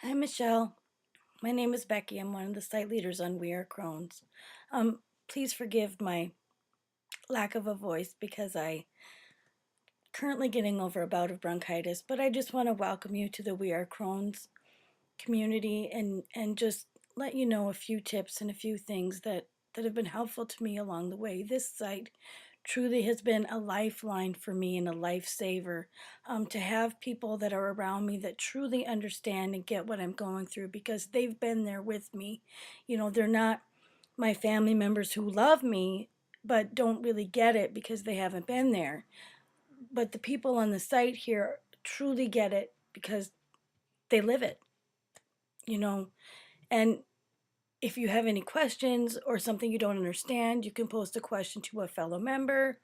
Hi, Michelle. My name is Becky. I'm one of the site leaders on We Are Crohn's. Please forgive my lack of a voice because I currently getting over a bout of bronchitis, but I just want to welcome you to the We Are Crohn's community and just let you know a few tips and a few things that have been helpful to me along the way. This site truly has been a lifeline for me and a lifesaver, to have people that are around me that truly understand and get what I'm going through because they've been there with me. They're not my family members who love me but don't really get it because they haven't been there. But the people on the site here truly get it because they live it, you know. And if you have any questions or something you don't understand, you can post a question to a fellow member,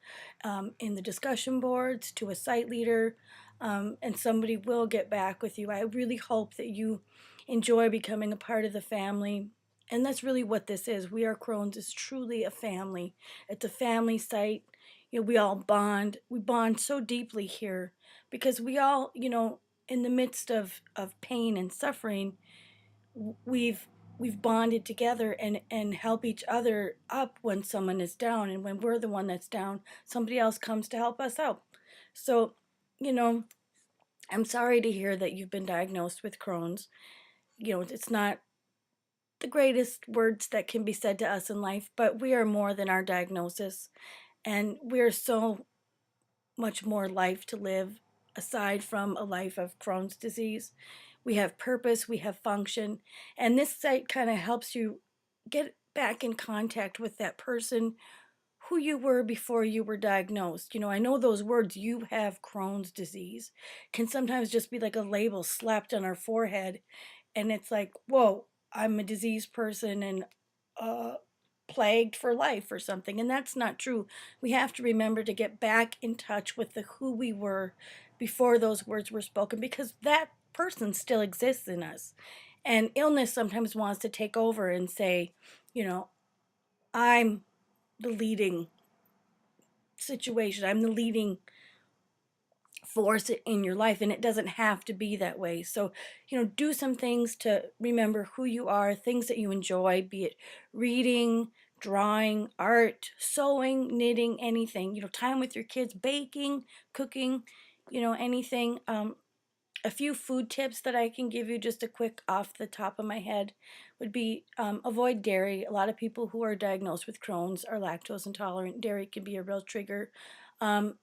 in the discussion boards, to a site leader, and somebody will get back with you. I really hope that you enjoy becoming a part of the family. And that's really what this is. We Are Crohn's is truly a family. It's a family site. We all bond. We bond so deeply here because we all, in the midst of pain and suffering, we've we've bonded together and help each other up when someone is down, and when we're the one that's down, somebody else comes to help us out. So, you know, I'm sorry to hear that you've been diagnosed with Crohn's. It's not the greatest words that can be said to us in life, but we are more than our diagnosis, and we're so much more life to live aside from a life of Crohn's disease. We have purpose, we have function, and this site kind of helps you get back in contact with that person who you were before you were diagnosed. I know those words, you have Crohn's disease, can sometimes just be like a label slapped on our forehead, and it's like, whoa, I'm a diseased person and uh, plagued for life or something. And that's not true. We have to remember to get back in touch with the who we were before those words were spoken, because that person still exists in us. And illness sometimes wants to take over and say, you know, I'm the leading situation, I'm the leading force in your life, and it doesn't have to be that way. So, do some things to remember who you are, things that you enjoy, be it reading, drawing, art, sewing, knitting, anything. Time with your kids, baking, cooking, anything. A few food tips that I can give you, just a quick off the top of my head, would be, avoid dairy. A lot of people who are diagnosed with Crohn's are lactose intolerant. Dairy can be a real trigger. Um,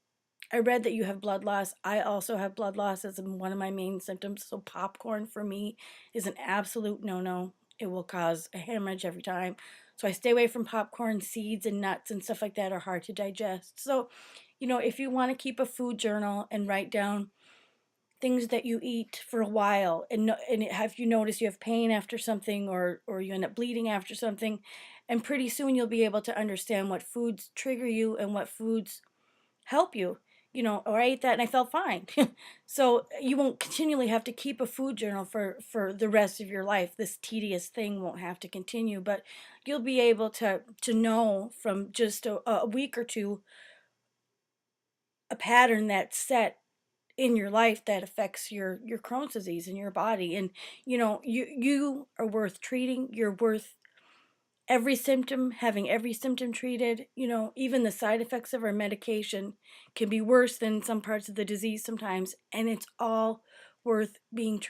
I read that you have blood loss. I also have blood loss as one of my main symptoms. So popcorn for me is an absolute no-no. It will cause a hemorrhage every time. So I stay away from popcorn. Seeds and nuts and stuff like that are hard to digest. So, if you want to keep a food journal and write down things that you eat for a while, and have you noticed you have pain after something, or you end up bleeding after something, and pretty soon you'll be able to understand what foods trigger you and what foods help you. Or I ate that and I felt fine. So you won't continually have to keep a food journal for the rest of your life. This tedious thing won't have to continue, but you'll be able to know from just a week or two a pattern that's set in your life that affects your Crohn's disease in your body. And you are worth treating. You're worth having every symptom treated. Even the side effects of our medication can be worse than some parts of the disease sometimes, and it's all worth being treated.